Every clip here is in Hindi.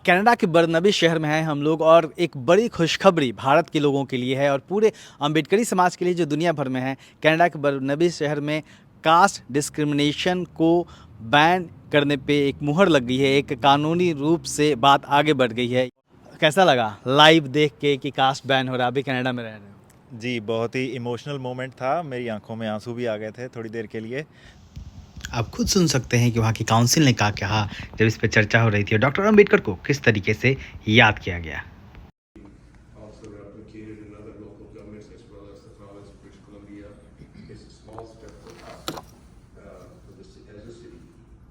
कनाडा के बर्नबी शहर में हैं हम लोग और एक बड़ी खुशखबरी भारत के लोगों के लिए है और पूरे अम्बेडकरी समाज के लिए जो दुनिया भर में है। कनाडा के बर्नबी शहर में कास्ट डिस्क्रिमिनेशन को बैन करने पे एक मुहर लग गई है, एक कानूनी रूप से बात आगे बढ़ गई है। कैसा लगा लाइव देख के कि कास्ट बैन हो रहा है? अभी कनाडा में रह रहे हो। जी, बहुत ही इमोशनल मोमेंट था। मेरी आंखों में आंसू भी आ गए थे थोड़ी देर के लिए। आप खुद सुन सकते हैं कि वहाँ की काउंसिल ने कहा जब इस पर चर्चा हो रही थी और डॉक्टर अम्बेडकर को किस तरीके से याद किया गया। Also replicated in other local governments as well as the province of British Columbia. It's a small step for us, as a city,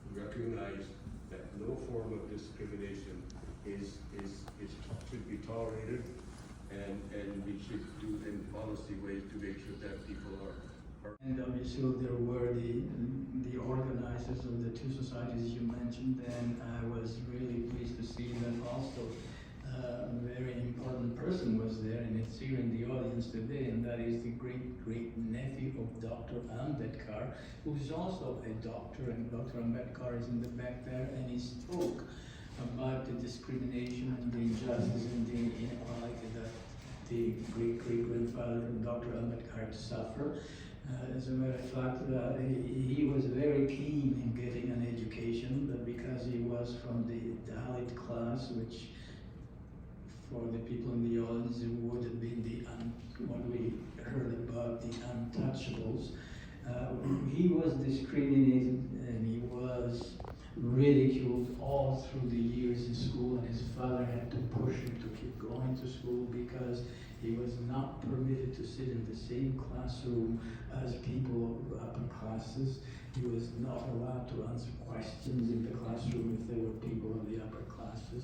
to recognize that no form of discrimination should be tolerated, and we should do in policy ways to make sure that people are. And obviously there were the organizers of the two societies you mentioned, and I was really pleased to see that also a very important person was there, and it's here in the audience today, and that is the great nephew of Dr. Ambedkar, who is also a doctor, and Dr. Ambedkar is in the back there, and he spoke about the discrimination and the injustice and the inequality that the great-grandfather of Dr. Ambedkar had to suffer. As a matter of fact, he was very keen in getting an education, but because he was from the Dalit class, which for the people in the audience it would have been what we heard about the untouchables. He was discriminated and he was ridiculed all through the years in school, and his father had to push him to keep going to school because he was not permitted to sit in the same classroom as people of upper classes. He was not allowed to answer questions in the classroom if there were people of the upper classes.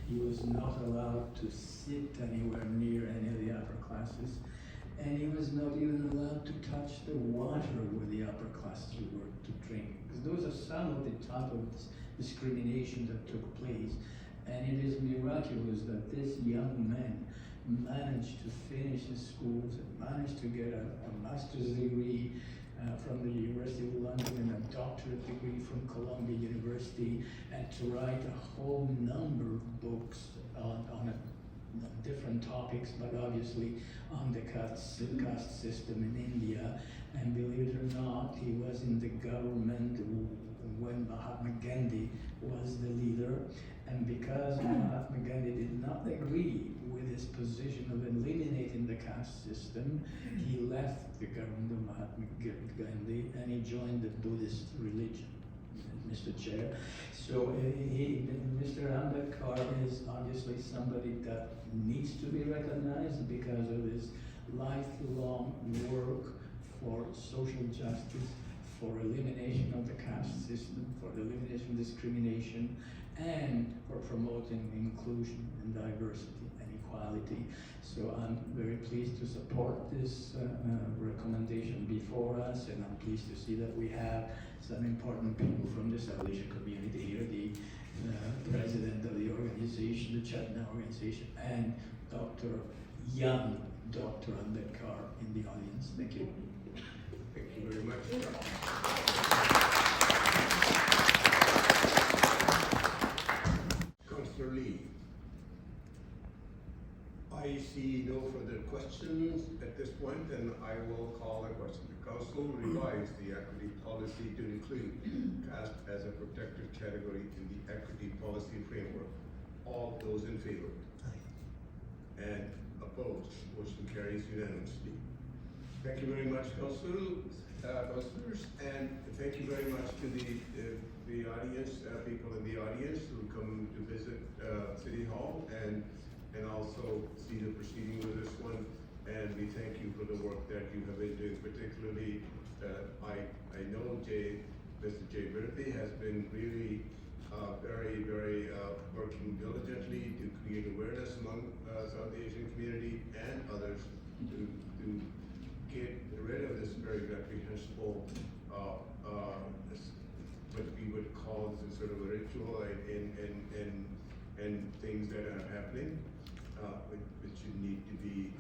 He was not allowed to sit anywhere near any of the upper classes. And he was not even allowed to touch the water where the upper classes were to drink. Because those are some of the type of discrimination that took place. And it is miraculous that this young man managed to finish his schools and managed to get a master's degree from the University of London and a doctorate degree from Columbia University, and to write a whole number of books on different topics, but obviously on the caste system in India. And believe it or not, he was in the government when Mahatma Gandhi was the leader. And because Mahatma Gandhi did not agree with his position of eliminating the caste system, he left the government of Mahatma Gandhi and he joined the Buddhist religion, Mr. Chair. So Mr. Ambedkar is obviously somebody that needs to be recognized because of his lifelong work for social justice, for elimination of the caste system, for the elimination of discrimination, and for promoting inclusion and diversity and equality. So I'm very pleased to support this recommendation before us, and I'm pleased to see that we have some important people from the South Asian community here, the president of the organization, the Chetna organization, and young Dr. Ambedkar in the audience. Thank you. Thank you very much. Councillor Lee. I see no further questions at this point, and I will call a question. The Council revised the equity policy to include caste as a protected category in the equity policy framework. All those in favor? Aye. And opposed? Motion carries unanimously. Thank you very much, councillors, and thank you very much to the audience, people in the audience who come to visit City Hall and also see the proceeding with this one. And we thank you for the work that you have been doing. Particularly, I know Mr. Jay Murthy has been really very working diligently to create awareness among South Asian community and others to get rid of this very reprehensible, what we would call this sort of a ritual and things that are happening, which should need to be,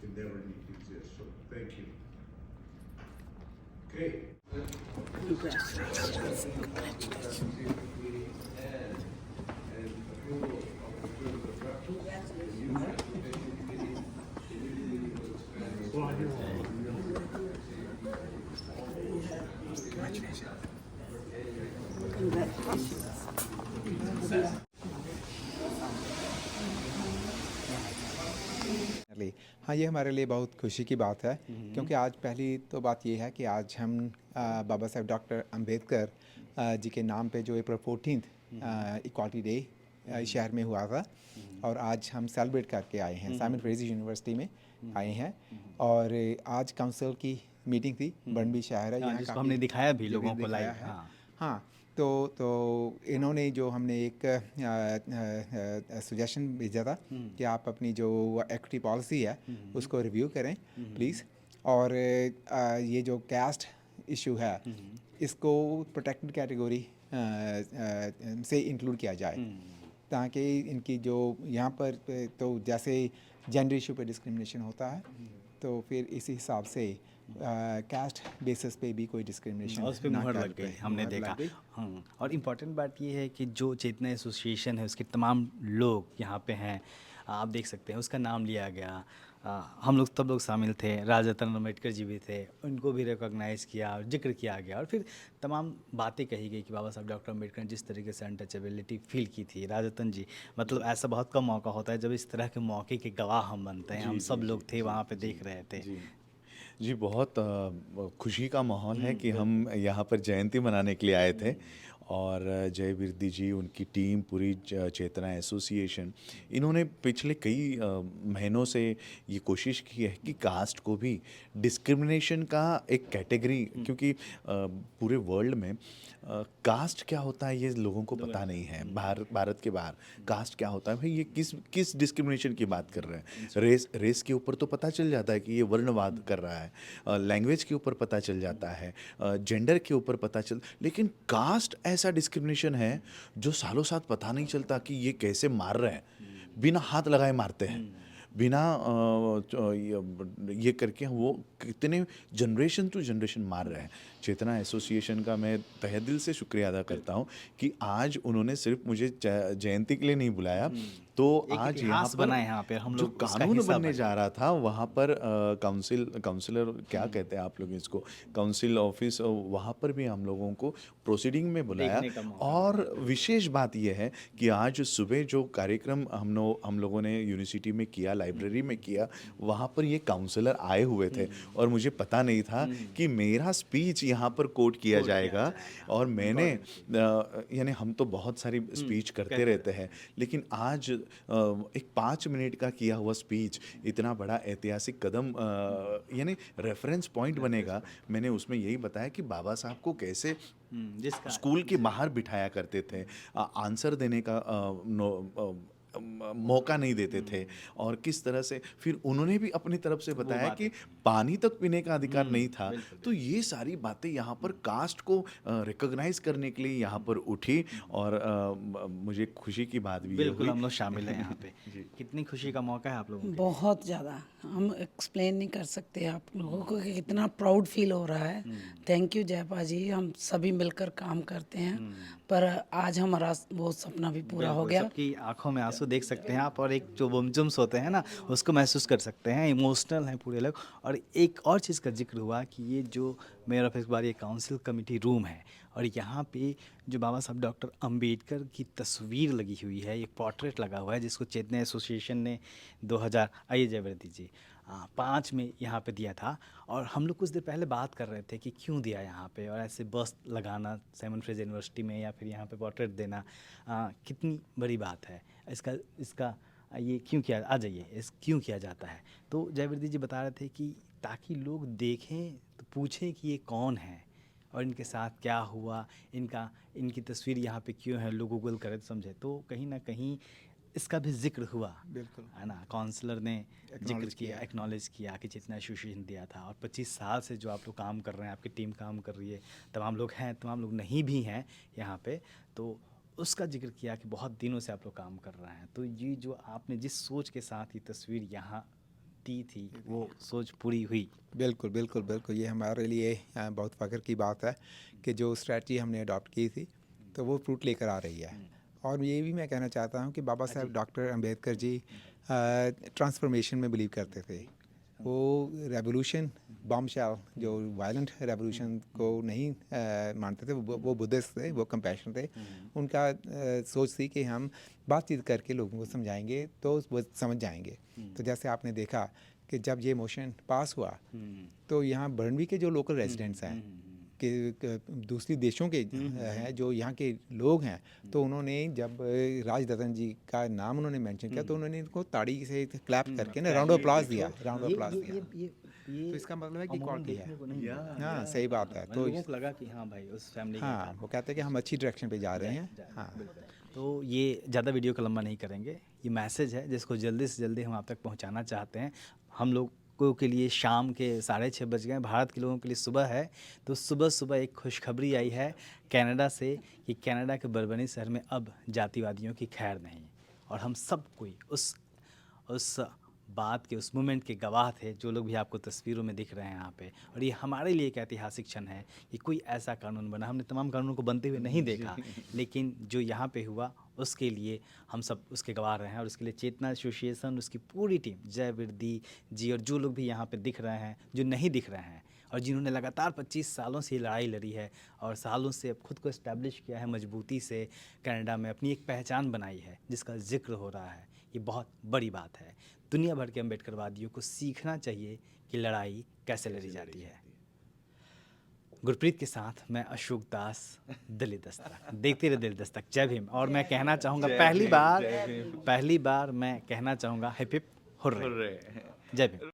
should never need to exist. So thank you. Okay. Definitely. हाँ, ये हमारे लिए बहुत खुशी की बात है क्योंकि आज पहली तो बात ये है कि आज हम बाबा साहब डॉक्टर अंबेडकर जी के नाम पे जो अप्रैल 14 इक्वालिटी डे शहर में हुआ था और आज हम सेलिब्रेट करके आए हैं साइमन फ्रेज़र यूनिवर्सिटी में आए हैं और आज काउंसिल की मीटिंग थी बर्नबी शहर है हाँ, यहाँ जिसको काफ़ी- हमने दिखाया भी जो लोगों को दिखाया लाइव। है। हाँ। हाँ, तो इन्होंने जो हमने एक सजेशन भेजा था कि आप अपनी जो एक्विटी पॉलिसी है उसको रिव्यू करें प्लीज़ और ये जो कास्ट इशू है इसको प्रोटेक्टेड कैटेगरी से इंक्लूड किया जाए ताकि इनकी जो यहाँ पर तो जैसे जेंडर इशू पे डिस्क्रिमिनेशन होता है तो फिर इसी हिसाब से कास्ट बेसिस पे भी कोई डिस्क्रिमिनेशन और उस पर ना मुहर कर लग गई, पे हमने मुहर देखा। लग गई। हाँ, और इम्पॉर्टेंट बात ये है कि जो चेतना एसोसिएशन है उसके तमाम लोग यहाँ पे हैं, आप देख सकते हैं उसका नाम लिया गया। हम लोग सब लोग शामिल थे, राजा रतन अम्बेडकर जी भी थे, उनको भी रिकॉग्नाइज़ किया और जिक्र किया गया और फिर तमाम बातें कही गई कि बाबा साहब डॉक्टर अम्बेडकर ने जिस तरीके से अनटचेबिलिटी फील की थी। राजा रतन जी, मतलब ऐसा बहुत कम मौका होता है जब इस तरह के मौके के गवाह हम बनते हैं। हम सब लोग थे वहाँ पे, देख रहे थे। जी बहुत खुशी का माहौल है कि हम यहाँ पर जयंती मनाने के लिए आए थे और जय बिरदी जी, उनकी टीम, पूरी चेतना एसोसिएशन, इन्होंने पिछले कई महीनों से ये कोशिश की है कि कास्ट को भी डिस्क्रिमिनेशन का एक कैटेगरी, क्योंकि पूरे वर्ल्ड में कास्ट क्या होता है ये लोगों को पता नहीं है। भारत के बाहर कास्ट क्या होता है, भाई ये किस डिस्क्रिमिनेशन की बात कर रहे हैं। रेस के ऊपर तो पता चल जाता है कि ये वर्णवाद कर रहा है, लैंग्वेज के ऊपर पता चल जाता है, जेंडर के ऊपर पता चल, लेकिन कास्ट ऐसा डिस्क्रिमिनेशन है जो सालों साल पता नहीं चलता कि ये कैसे मार रहे हैं, बिना हाथ लगाए मारते हैं, बिना ये करके वो कितने जनरेशन टू जनरेशन मार रहे हैं। चेतना एसोसिएशन का मैं तहे दिल से शुक्रिया अदा करता हूँ कि आज उन्होंने सिर्फ मुझे जयंती के लिए नहीं बुलाया, तो एक आज इतिहास यहाँ पर बना है यहाँ पे, हम जो लोग उसका कानून हिस्सा बनने बने। जा रहा था वहाँ पर काउंसिलर क्या कहते हैं आप लोग इसको, काउंसिल ऑफिस, वहाँ पर भी हम लोगों को प्रोसीडिंग में बुलाया। देखने का मौका और विशेष बात यह है कि आज सुबह जो कार्यक्रम हम लोगों ने यूनिवर्सिटी में किया, लाइब्रेरी में किया, वहाँ पर ये काउंसलर आए हुए थे और मुझे पता नहीं था कि मेरा स्पीच यहाँ पर कोट किया जाएगा। और मैंने यानी हम तो बहुत सारी स्पीच करते रहते हैं, लेकिन आज एक 5 मिनट का किया हुआ स्पीच इतना बड़ा ऐतिहासिक कदम, यानी रेफरेंस पॉइंट बनेगा। मैंने उसमें यही बताया कि बाबा साहब को कैसे जिसका स्कूल के बाहर बिठाया करते थे, आंसर देने का मौका नहीं देते थे, और किस तरह से फिर उन्होंने भी अपनी तरफ से बताया कि पानी तक पीने का अधिकार नहीं था। तो ये सारी बातें यहाँ पर कास्ट को रिकॉग्नाइज करने के लिए यहाँ पर उठी और मुझे खुशी की बात भी ये बिल्कुल हुई। हम लोग शामिल हैं यहाँ पे। कितनी खुशी का मौका है आप लोगों को। बहुत ज़्यादा, हम एक्सप्लेन नहीं कर सकते आप लोगों को कि कितना प्राउड फील हो रहा है। थैंक यू जयपा जी, हम सभी मिलकर काम करते हैं, पर आज हमारा वो सपना भी पूरा हो बिल्कुल, गया। सबकी आंखों में आंसू देख सकते हैं आप, और एक जो बमजुम्स होते हैं ना उसको महसूस कर सकते हैं, इमोशनल हैं पूरे लोग। और एक और चीज़ का जिक्र हुआ कि ये जो मेयर ऑफ इस बार ये काउंसिल कमेटी रूम है, और यहाँ पे जो बाबा साहब डॉक्टर अंबेडकर की तस्वीर लगी हुई है, एक पोर्ट्रेट लगा हुआ है जिसको चेतना एसोसिएशन ने 2000 आइए जयवर्ती जी 5 में यहाँ पे दिया था। और हम लोग कुछ देर पहले बात कर रहे थे कि क्यों दिया यहाँ पे, और ऐसे बस लगाना साइमन फ्रेज़र यूनिवर्सिटी में या फिर यहाँ पे पोर्ट्रेट देना कितनी बड़ी बात है। इसका ये क्यों किया, आ जाइए, इस क्यों किया जाता है। तो जयवर्ती जी बता रहे थे कि ताकि लोग देखें तो पूछें कि ये कौन है और इनके साथ क्या हुआ, इनकी तस्वीर यहाँ पे क्यों है, लोग गूगल करें तो समझे। तो कहीं ना कहीं इसका भी जिक्र हुआ, बिल्कुल है ना। काउंसलर ने जिक्र किया, एक्नॉलेज किया कि जितना एसोसिएशन दिया था, और 25 साल से जो आप लोग काम कर रहे हैं, आपकी टीम काम कर रही है, तमाम लोग हैं, तमाम लोग नहीं भी हैं यहाँ पे, तो उसका जिक्र किया कि बहुत दिनों से आप लोग काम कर रहे हैं। तो ये जो आपने जिस सोच के साथ ये तस्वीर यहाँ दी थी वो सोच पूरी हुई। बिल्कुल बिल्कुल बिल्कुल, ये हमारे लिए बहुत फ़ख्र की बात है कि जो स्ट्रेटजी हमने अडॉप्ट की थी तो वो फ्रूट लेकर आ रही है। और ये भी मैं कहना चाहता हूँ कि बाबा साहब डॉक्टर अंबेडकर जी ट्रांसफॉर्मेशन में बिलीव करते थे। वो रेवोल्यूशन बॉम्बशेल जो वायलेंट रेवोल्यूशन को नहीं मानते थे, वो बुद्धिस्ट थे, वो कंपैशन थे। उनका सोच थी कि हम बातचीत करके लोगों को समझाएंगे तो वो समझ जाएंगे। तो जैसे आपने देखा कि जब ये मोशन पास हुआ तो यहाँ बर्नवी के जो लोकल रेजिडेंट्स हैं कि दूसरी देशों के हैं जो यहाँ के लोग हैं, तो उन्होंने जब राजरतन जी का नाम उन्होंने मेंशन किया तो उन्होंने इनको ताड़ी से क्लैप करके ना राउंड ऑफ अप्लॉज दिया, राउंड ऑफ अप्लॉज दिया। तो इसका मतलब है कि क्वालिटी है। हाँ सही बात है। तो लोगों को लगा कि हाँ भाई उस फैमिली का हाँ, वो कहते हैं कि हम अच्छी डायरेक्शन पे जा रहे हैं। हाँ तो ये ज़्यादा वीडियो को लंबा नहीं करेंगे, ये मैसेज है जिसको जल्दी से जल्दी हम आप तक पहुंचाना चाहते हैं। हम लोगों के लिए शाम के 6:30 बज गए, भारत के लोगों के लिए सुबह है। तो सुबह सुबह एक खुशखबरी आई है कनाडा से कि कनाडा के बर्बनी शहर में अब जातिवादियों की खैर नहीं। और हम सब कोई उस बात के, उस मोमेंट के गवाह थे, जो लोग भी आपको तस्वीरों में दिख रहे हैं यहाँ पे। और ये हमारे लिए एक ऐतिहासिक क्षण है कि कोई ऐसा कानून बना। हमने तमाम कानूनों को बनते हुए नहीं देखा, लेकिन जो यहाँ पे हुआ उसके लिए हम सब उसके गवाह रहे हैं। और उसके लिए चेतना एसोसिएशन, उसकी पूरी टीम, जय विरदी जी और जो लोग भी यहाँ पे दिख रहे हैं, जो नहीं दिख रहे हैं और जिन्होंने लगातार 25 सालों से ये लड़ाई लड़ी है और सालों से अब खुद को इस्टेब्लिश किया है मजबूती से, कनाडा में अपनी एक पहचान बनाई है जिसका जिक्र हो रहा है, ये बहुत बड़ी बात है। दुनिया भर के अम्बेडकरवादियों को सीखना चाहिए कि लड़ाई कैसे लड़ी जाती है। गुरप्रीत के साथ मैं अशोक दास, दिल्ली दस्तक। देखते रहे दिल्ली दस्तक। जय भीम। और मैं कहना चाहूँगा पहली बार मैं कहना चाहूँगा हिप हिप हुर्रे। जय भीम।